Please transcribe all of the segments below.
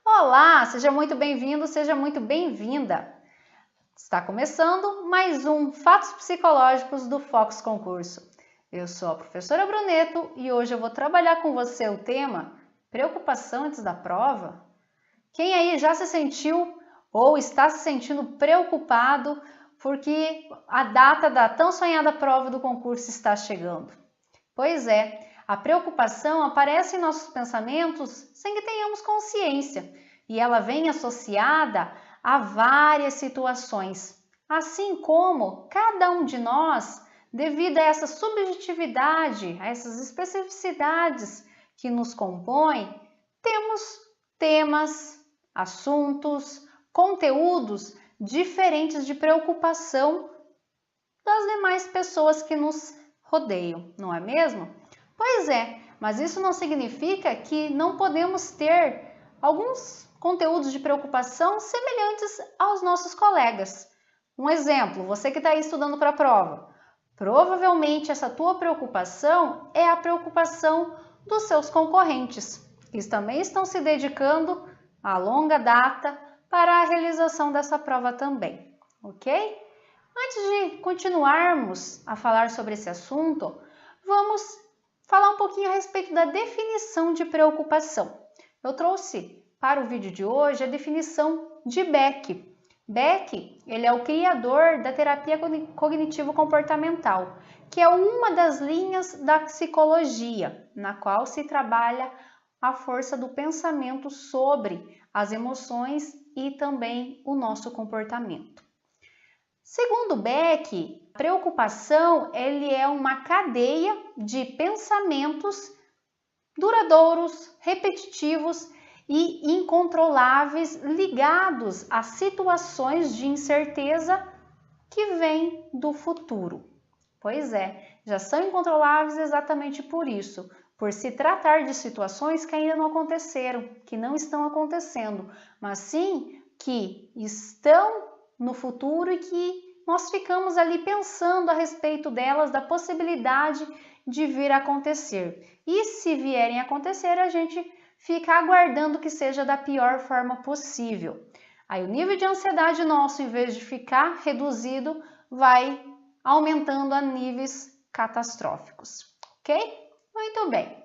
Olá, seja muito bem-vindo, seja muito bem-vinda. Está começando mais um Fatos Psicológicos do Fox Concurso. Eu sou a professora Bruneto e hoje eu vou trabalhar com você o tema preocupação antes da prova. Quem aí já se sentiu ou está se sentindo preocupado porque a data da tão sonhada prova do concurso está chegando? Pois é, a preocupação aparece em nossos pensamentos sem que tenhamos consciência e ela vem associada a várias situações, assim como cada um de nós, devido a essa subjetividade, a essas especificidades que nos compõem, temos temas, assuntos, conteúdos diferentes de preocupação das demais pessoas que nos rodeiam, não é mesmo? Pois é, mas isso não significa que não podemos ter alguns conteúdos de preocupação semelhantes aos nossos colegas. Um exemplo, você que está aí estudando para a prova, provavelmente essa tua preocupação é a preocupação dos seus concorrentes, que também estão se dedicando a longa data para a realização dessa prova também, ok? Antes de continuarmos a falar sobre esse assunto, vamos falar um pouquinho a respeito da definição de preocupação. Eu trouxe para o vídeo de hoje a definição de Beck. Beck, ele é o criador da terapia cognitivo-comportamental, que é uma das linhas da psicologia, na qual se trabalha a força do pensamento sobre as emoções e também o nosso comportamento. Segundo Beck, a preocupação ele é uma cadeia de pensamentos duradouros, repetitivos e incontroláveis ligados a situações de incerteza que vêm do futuro. Pois é, já são incontroláveis exatamente por isso, por se tratar de situações que ainda não aconteceram, que não estão acontecendo, mas sim que estão no futuro e que nós ficamos ali pensando a respeito delas, da possibilidade de vir a acontecer. E se vierem a acontecer, a gente fica aguardando que seja da pior forma possível. Aí o nível de ansiedade nosso, em vez de ficar reduzido, vai aumentando a níveis catastróficos, ok? Muito bem.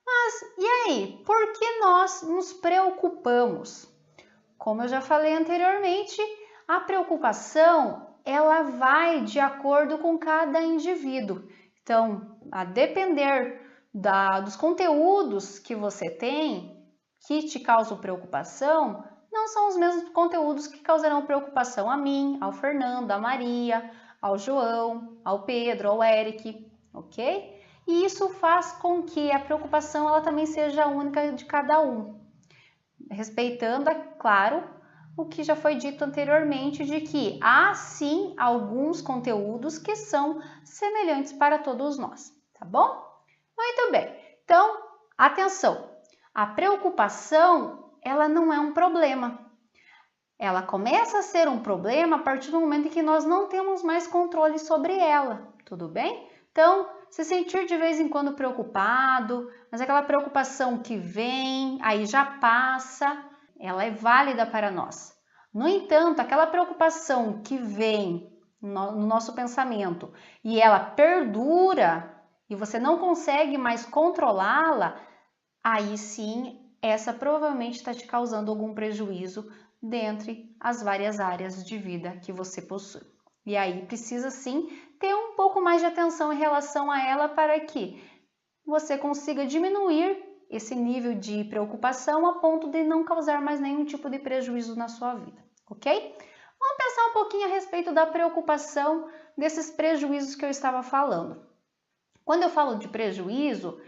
Mas e aí, por que nós nos preocupamos? Como eu já falei anteriormente, a preocupação ela vai de acordo com cada indivíduo. Então, a depender dos conteúdos que você tem que te causam preocupação, não são os mesmos conteúdos que causarão preocupação a mim, ao Fernando, a Maria, ao João, ao Pedro, ao Eric, ok? E isso faz com que a preocupação ela também seja única de cada um, respeitando, é claro, o que já foi dito anteriormente de que há sim alguns conteúdos que são semelhantes para todos nós, tá bom? Muito bem, então, atenção, a preocupação ela não é um problema, ela começa a ser um problema a partir do momento em que nós não temos mais controle sobre ela, tudo bem? Então, se sentir de vez em quando preocupado, mas aquela preocupação que vem, aí já passa, ela é válida para nós. No entanto, aquela preocupação que vem no nosso pensamento e ela perdura e você não consegue mais controlá-la, aí sim, essa provavelmente está te causando algum prejuízo dentre as várias áreas de vida que você possui. E aí precisa sim ter um pouco mais de atenção em relação a ela para que você consiga diminuir esse nível de preocupação a ponto de não causar mais nenhum tipo de prejuízo na sua vida, ok? Vamos pensar um pouquinho a respeito da preocupação desses prejuízos que eu estava falando. Quando eu falo de prejuízo,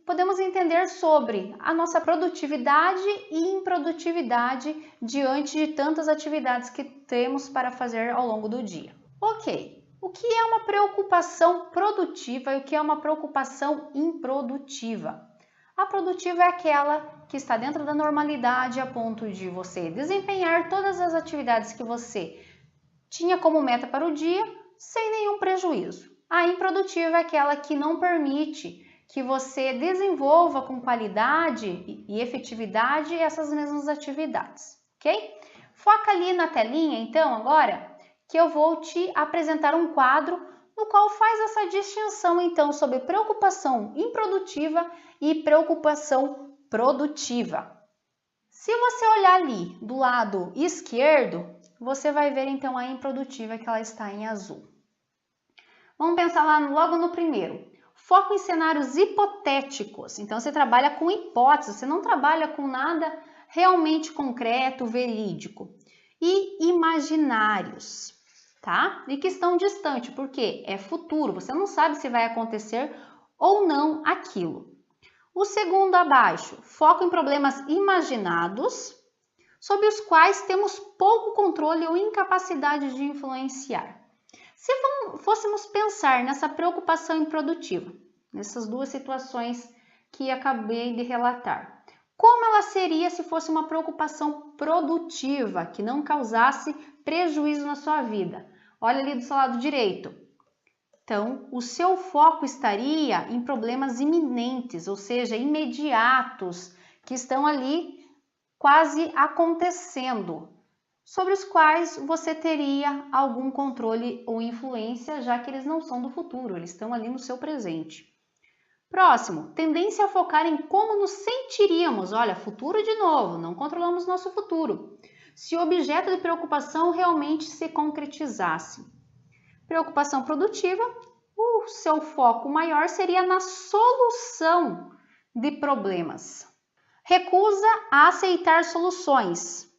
podemos entender sobre a nossa produtividade e improdutividade diante de tantas atividades que temos para fazer ao longo do dia. Ok, o que é uma preocupação produtiva e o que é uma preocupação improdutiva? A produtiva é aquela que está dentro da normalidade a ponto de você desempenhar todas as atividades que você tinha como meta para o dia sem nenhum prejuízo. A improdutiva é aquela que não permite que você desenvolva com qualidade e efetividade essas mesmas atividades, ok? Foca ali na telinha, então, agora, que eu vou te apresentar um quadro no qual faz essa distinção, então, sobre preocupação improdutiva e preocupação produtiva. Se você olhar ali do lado esquerdo, você vai ver, então, a improdutiva, que ela está em azul. Vamos pensar lá logo no primeiro. Foco em cenários hipotéticos. Então, você trabalha com hipóteses, você não trabalha com nada realmente concreto, verídico. E imaginários, tá? E que estão distantes, porque é futuro, você não sabe se vai acontecer ou não aquilo. O segundo abaixo, foco em problemas imaginados, sobre os quais temos pouco controle ou incapacidade de influenciar. Se fôssemos pensar nessa preocupação improdutiva, nessas duas situações que acabei de relatar, como ela seria se fosse uma preocupação produtiva, que não causasse prejuízo na sua vida? Olha ali do seu lado direito. Então, o seu foco estaria em problemas iminentes, ou seja, imediatos, que estão ali quase acontecendo, sobre os quais você teria algum controle ou influência, já que eles não são do futuro, eles estão ali no seu presente. Próximo, tendência a focar em como nos sentiríamos. Olha, futuro de novo, não controlamos nosso futuro. Se o objeto de preocupação realmente se concretizasse. Preocupação produtiva, o seu foco maior seria na solução de problemas. Recusa a aceitar soluções,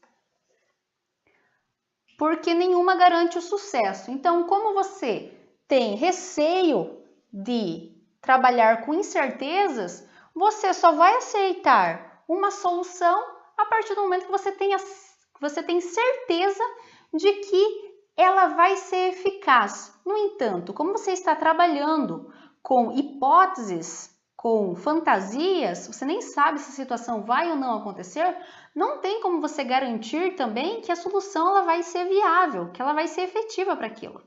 porque nenhuma garante o sucesso. Então, como você tem receio de trabalhar com incertezas, você só vai aceitar uma solução a partir do momento que você tem certeza de que ela vai ser eficaz. No entanto, como você está trabalhando com hipóteses, com fantasias, você nem sabe se a situação vai ou não acontecer, não tem como você garantir também que a solução ela vai ser viável, que ela vai ser efetiva para aquilo.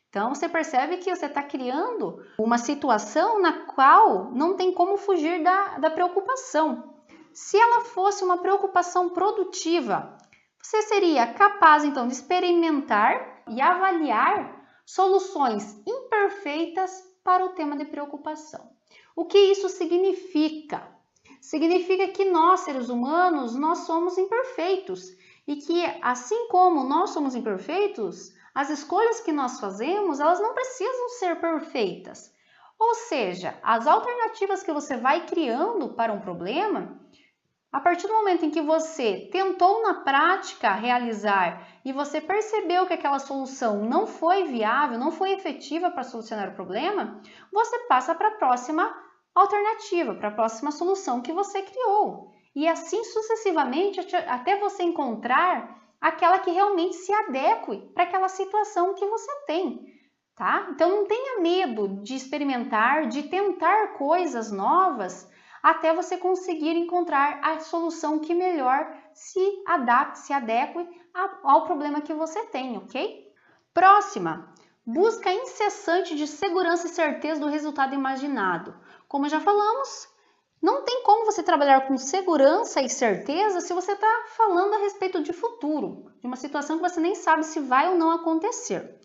Então, você percebe que você está criando uma situação na qual não tem como fugir da preocupação. Se ela fosse uma preocupação produtiva, você seria capaz, então, de experimentar e avaliar soluções imperfeitas para o tema de preocupação. O que isso significa? Significa que nós, seres humanos, nós somos imperfeitos e que, assim como nós somos imperfeitos, as escolhas que nós fazemos, elas não precisam ser perfeitas. Ou seja, as alternativas que você vai criando para um problema, a partir do momento em que você tentou na prática realizar e você percebeu que aquela solução não foi viável, não foi efetiva para solucionar o problema, você passa para a próxima alternativa, para a próxima solução que você criou. E assim sucessivamente até você encontrar aquela que realmente se adeque para aquela situação que você tem, tá? Então não tenha medo de experimentar, de tentar coisas novas, até você conseguir encontrar a solução que melhor se adapte, se adeque ao problema que você tem, ok? Próxima, busca incessante de segurança e certeza do resultado imaginado. Como já falamos, não tem como você trabalhar com segurança e certeza se você está falando a respeito de futuro, de uma situação que você nem sabe se vai ou não acontecer.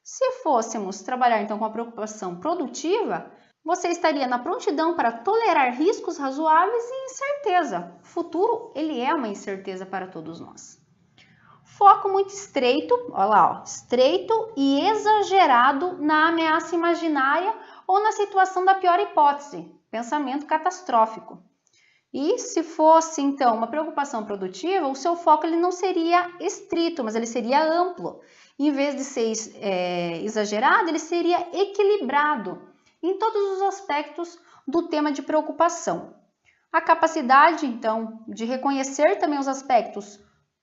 Se fôssemos trabalhar então com a preocupação produtiva, você estaria na prontidão para tolerar riscos razoáveis e incerteza. O futuro, ele é uma incerteza para todos nós. Foco muito estreito, olha lá, estreito e exagerado na ameaça imaginária ou na situação da pior hipótese, pensamento catastrófico. E se fosse, então, uma preocupação produtiva, o seu foco ele não seria estrito, mas ele seria amplo. Em vez de ser exagerado, ele seria equilibrado em todos os aspectos do tema de preocupação. A capacidade, então, de reconhecer também os aspectos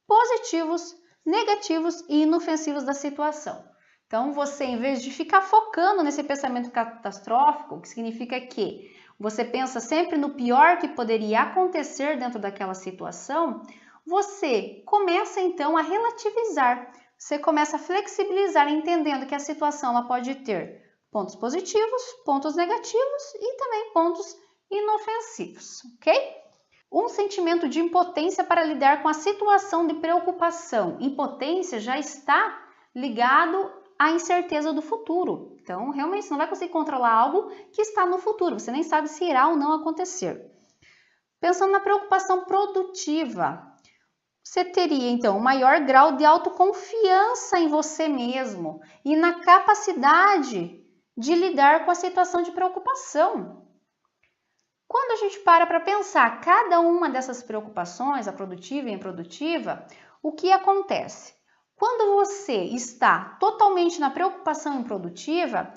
positivos, negativos e inofensivos da situação. Então, você, em vez de ficar focando nesse pensamento catastrófico, que significa que você pensa sempre no pior que poderia acontecer dentro daquela situação, você começa, então, a relativizar. Você começa a flexibilizar, entendendo que a situação ela pode ter pontos positivos, pontos negativos e também pontos inofensivos, ok? Um sentimento de impotência para lidar com a situação de preocupação. Impotência já está ligado à incerteza do futuro. Então, realmente, você não vai conseguir controlar algo que está no futuro. Você nem sabe se irá ou não acontecer. Pensando na preocupação produtiva, você teria, então, um maior grau de autoconfiança em você mesmo e na capacidade de lidar com a situação de preocupação. Quando a gente para pensar cada uma dessas preocupações, a produtiva e a improdutiva, o que acontece? Quando você está totalmente na preocupação improdutiva,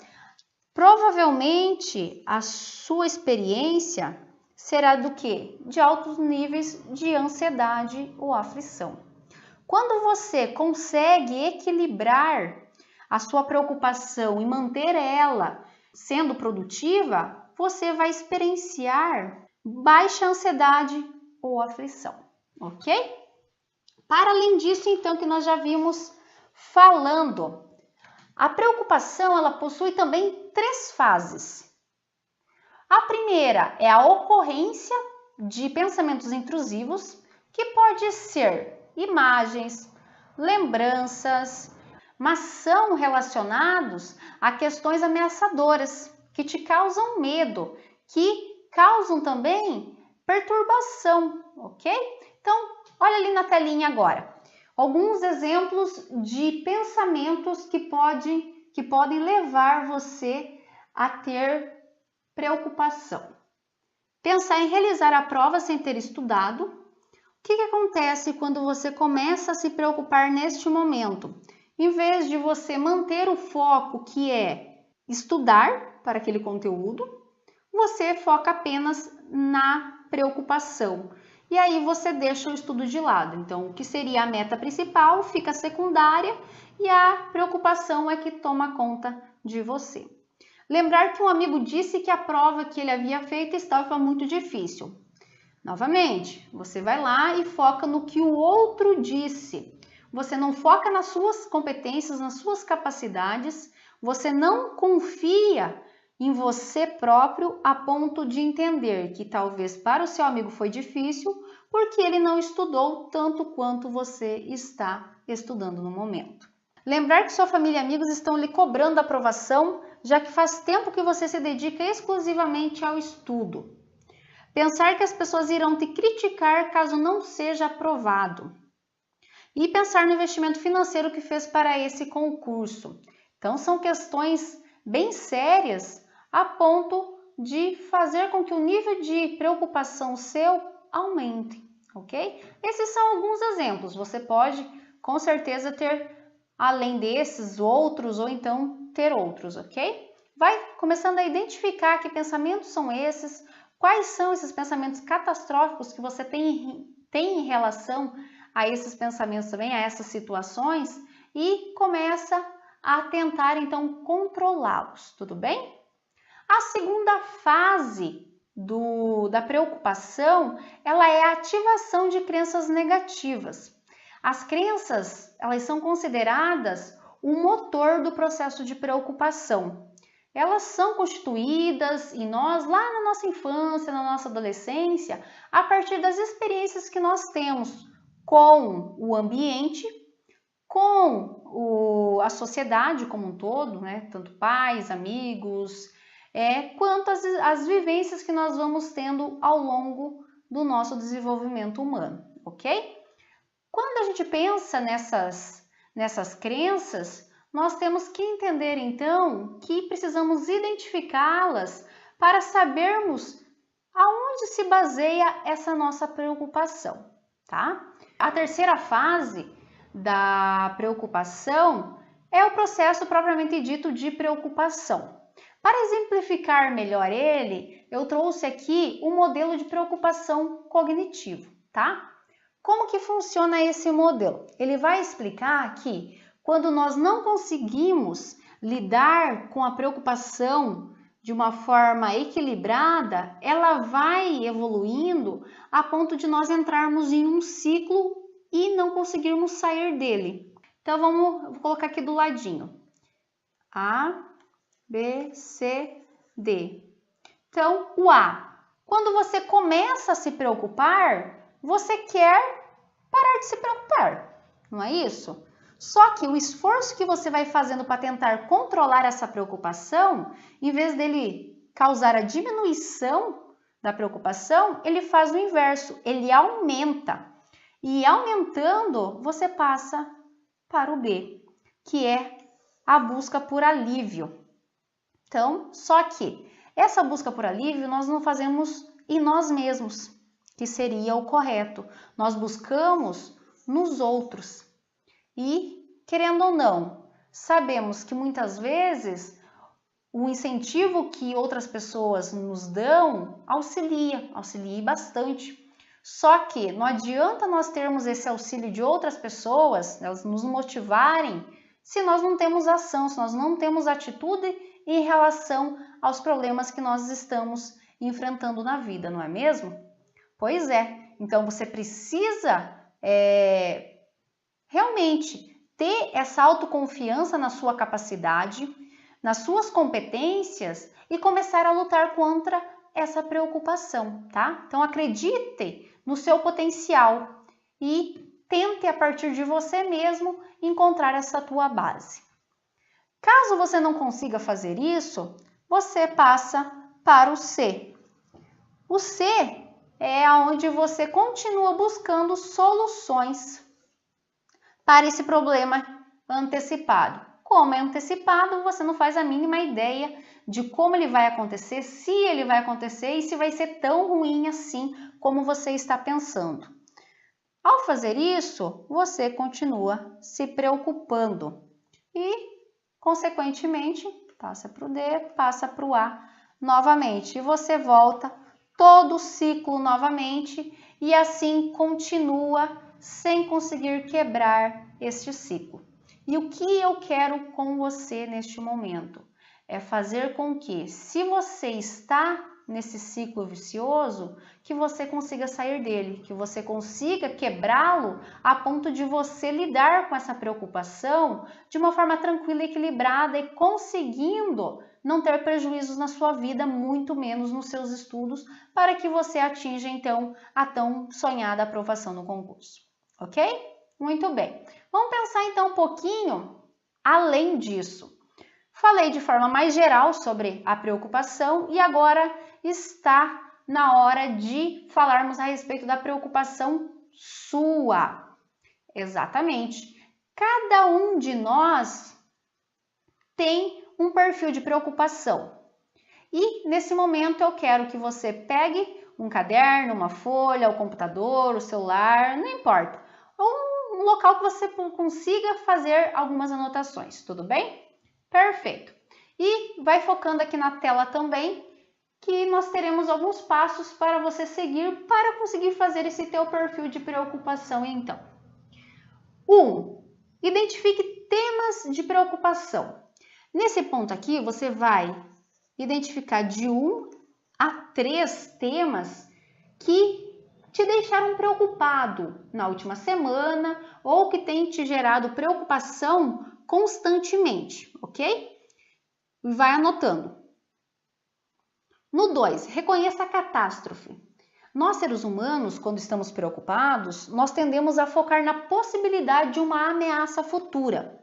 provavelmente a sua experiência será do quê? De altos níveis de ansiedade ou aflição. Quando você consegue equilibrar a sua preocupação e manter ela sendo produtiva, você vai experienciar baixa ansiedade ou aflição, ok? Para além disso, então, que nós já vimos falando, a preocupação ela possui também 3 fases. A primeira é a ocorrência de pensamentos intrusivos, que pode ser imagens, lembranças, mas são relacionados a questões ameaçadoras, que te causam medo, que causam também perturbação, ok? Então, olha ali na telinha agora. Alguns exemplos de pensamentos que podem levar você a ter preocupação. Pensar em realizar a prova sem ter estudado. O que acontece quando você começa a se preocupar neste momento? Em vez de você manter o foco que é estudar para aquele conteúdo, você foca apenas na preocupação. E aí você deixa o estudo de lado. Então, o que seria a meta principal fica secundária e a preocupação é que toma conta de você. Lembrar que um amigo disse que a prova que ele havia feito estava muito difícil. Novamente, você vai lá e foca no que o outro disse. Você não foca nas suas competências, nas suas capacidades, você não confia em você próprio a ponto de entender que talvez para o seu amigo foi difícil porque ele não estudou tanto quanto você está estudando no momento. Lembrar que sua família e amigos estão lhe cobrando aprovação, já que faz tempo que você se dedica exclusivamente ao estudo. Pensar que as pessoas irão te criticar caso não seja aprovado. E pensar no investimento financeiro que fez para esse concurso. Então, são questões bem sérias a ponto de fazer com que o nível de preocupação seu aumente, ok? Esses são alguns exemplos. Você pode, com certeza, ter, além desses, outros ou então ter outros, ok? Vai começando a identificar que pensamentos são esses, quais são esses pensamentos catastróficos que você tem em relação a esses pensamentos também, a essas situações, e começa a tentar, então, controlá-los, tudo bem? A segunda fase da preocupação, ela é a ativação de crenças negativas. As crenças, elas são consideradas o motor do processo de preocupação. Elas são constituídas em nós lá na nossa infância, na nossa adolescência, a partir das experiências que nós temos com o ambiente, com a sociedade como um todo, né? Tanto pais, amigos, quanto as vivências que nós vamos tendo ao longo do nosso desenvolvimento humano, ok? Quando a gente pensa nessas crenças, nós temos que entender então que precisamos identificá-las para sabermos aonde se baseia essa nossa preocupação, tá? A terceira fase da preocupação é o processo propriamente dito de preocupação. Para exemplificar melhor ele, eu trouxe aqui um modelo de preocupação cognitivo, tá? Como que funciona esse modelo? Ele vai explicar que quando nós não conseguimos lidar com a preocupação de uma forma equilibrada, ela vai evoluindo a ponto de nós entrarmos em um ciclo e não conseguirmos sair dele. Então vou colocar aqui do ladinho. A B, C, D. Então, o A. Quando você começa a se preocupar, você quer parar de se preocupar, não é isso? Só que o esforço que você vai fazendo para tentar controlar essa preocupação, em vez dele causar a diminuição da preocupação, ele faz o inverso, ele aumenta. E aumentando, você passa para o B, que é a busca por alívio. Então, só que essa busca por alívio nós não fazemos em nós mesmos, que seria o correto. Nós buscamos nos outros. E, querendo ou não, sabemos que muitas vezes o incentivo que outras pessoas nos dão auxilia bastante. Só que não adianta nós termos esse auxílio de outras pessoas, elas nos motivarem, se nós não temos ação, se nós não temos atitude em relação aos problemas que nós estamos enfrentando na vida, não é mesmo? Pois é, então você precisa realmente ter essa autoconfiança na sua capacidade, nas suas competências e começar a lutar contra essa preocupação, tá? Então acredite no seu potencial e tente a partir de você mesmo encontrar essa tua base. Caso você não consiga fazer isso, você passa para o C. O C é onde você continua buscando soluções para esse problema antecipado. Como é antecipado, você não faz a mínima ideia de como ele vai acontecer, se ele vai acontecer e se vai ser tão ruim assim como você está pensando. Ao fazer isso, você continua se preocupando e, consequentemente, passa para o D, passa para o A novamente. E você volta todo o ciclo novamente e assim continua sem conseguir quebrar este ciclo. E o que eu quero com você neste momento é fazer com que, se você está nesse ciclo vicioso, que você consiga sair dele, que você consiga quebrá-lo a ponto de você lidar com essa preocupação de uma forma tranquila e equilibrada e conseguindo não ter prejuízos na sua vida, muito menos nos seus estudos, para que você atinja então a tão sonhada aprovação no concurso. Ok? Muito bem. Vamos pensar então um pouquinho além disso. Falei de forma mais geral sobre a preocupação e agora está na hora de falarmos a respeito da preocupação sua. Exatamente. Cada um de nós tem um perfil de preocupação. E nesse momento eu quero que você pegue um caderno, uma folha, o computador, o celular, não importa. Ou um local que você consiga fazer algumas anotações, tudo bem? Perfeito. E vai focando aqui na tela também, que nós teremos alguns passos para você seguir para conseguir fazer esse teu perfil de preocupação então. 1. Identifique temas de preocupação. Nesse ponto aqui, você vai identificar de 1 a 3 temas que te deixaram preocupado na última semana ou que tem te gerado preocupação constantemente, ok? Vai anotando. No 2, reconheça a catástrofe. Nós, seres humanos, quando estamos preocupados, nós tendemos a focar na possibilidade de uma ameaça futura.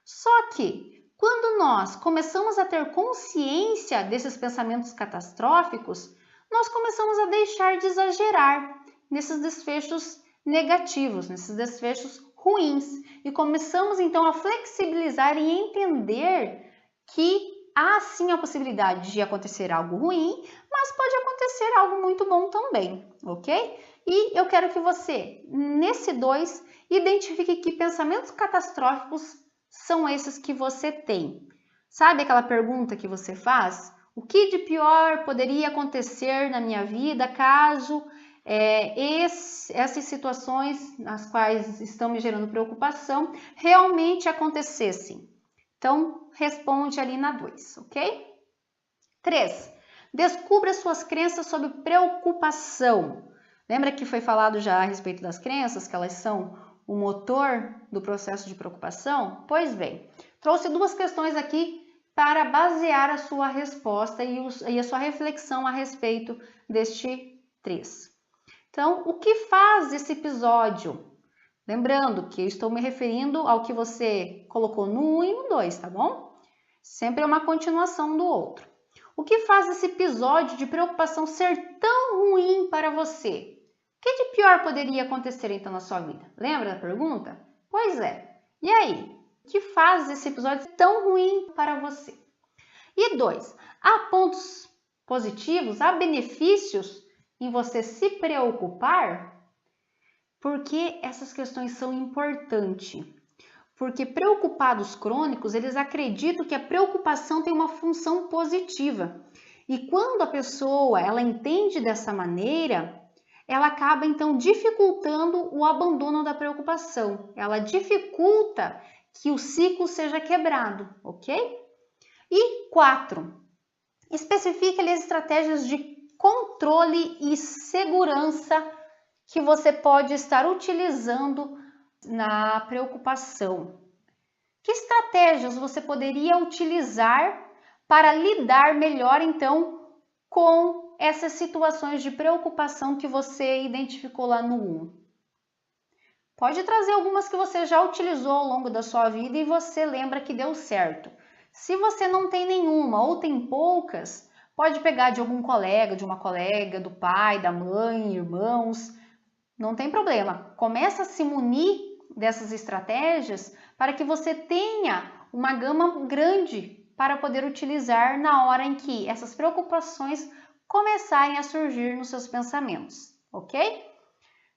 Só que, quando nós começamos a ter consciência desses pensamentos catastróficos, nós começamos a deixar de exagerar nesses desfechos negativos, nesses desfechos ruins. E começamos então a flexibilizar e entender que há sim a possibilidade de acontecer algo ruim, mas pode acontecer algo muito bom também, ok? E eu quero que você, nesse 2, identifique que pensamentos catastróficos são esses que você tem. Sabe aquela pergunta que você faz? O que de pior poderia acontecer na minha vida caso essas situações nas quais estão me gerando preocupação realmente acontecessem? Então, responde ali na 2, ok? 3. Descubra suas crenças sobre preocupação. Lembra que foi falado já a respeito das crenças, que elas são o motor do processo de preocupação? Pois bem, trouxe 2 questões aqui para basear a sua resposta e a sua reflexão a respeito deste 3. Então, o que faz esse episódio? Lembrando que eu estou me referindo ao que você colocou no 1 e no 2, tá bom? Sempre é uma continuação do outro. O que faz esse episódio de preocupação ser tão ruim para você? O que de pior poderia acontecer então na sua vida? Lembra da pergunta? Pois é. E aí? O que faz esse episódio ser tão ruim para você? E 2. Há pontos positivos, há benefícios em você se preocupar? Porque essas questões são importantes. Porque preocupados crônicos, eles acreditam que a preocupação tem uma função positiva. E quando a pessoa ela entende dessa maneira, ela acaba então dificultando o abandono da preocupação. Ela dificulta que o ciclo seja quebrado, ok? E 4. Especifique as estratégias de controle e segurança que você pode estar utilizando na preocupação. Que estratégias você poderia utilizar para lidar melhor, então, com essas situações de preocupação que você identificou lá no 1? Pode trazer algumas que você já utilizou ao longo da sua vida e você lembra que deu certo. Se você não tem nenhuma ou tem poucas, pode pegar de algum colega, de uma colega, do pai, da mãe, irmãos. Não tem problema. Começa a se munir dessas estratégias para que você tenha uma gama grande para poder utilizar na hora em que essas preocupações começarem a surgir nos seus pensamentos, ok?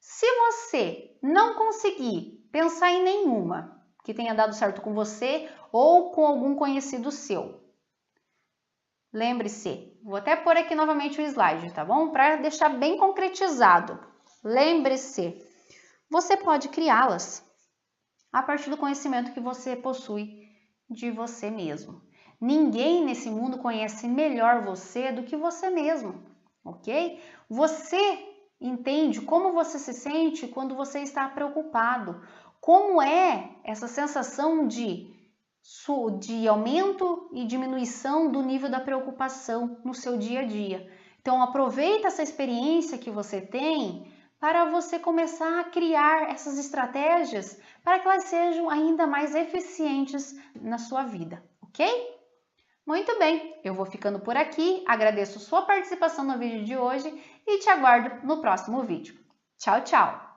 Se você não conseguir pensar em nenhuma que tenha dado certo com você ou com algum conhecido seu, lembre-se, vou até pôr aqui novamente o slide, tá bom? Para deixar bem concretizado. Lembre-se, você pode criá-las a partir do conhecimento que você possui de você mesmo. Ninguém nesse mundo conhece melhor você do que você mesmo, ok? Você entende como você se sente quando você está preocupado, como é essa sensação de aumento e diminuição do nível da preocupação no seu dia a dia. Então, aproveita essa experiência que você tem para você começar a criar essas estratégias para que elas sejam ainda mais eficientes na sua vida, ok? Muito bem, eu vou ficando por aqui, agradeço sua participação no vídeo de hoje e te aguardo no próximo vídeo. Tchau, tchau!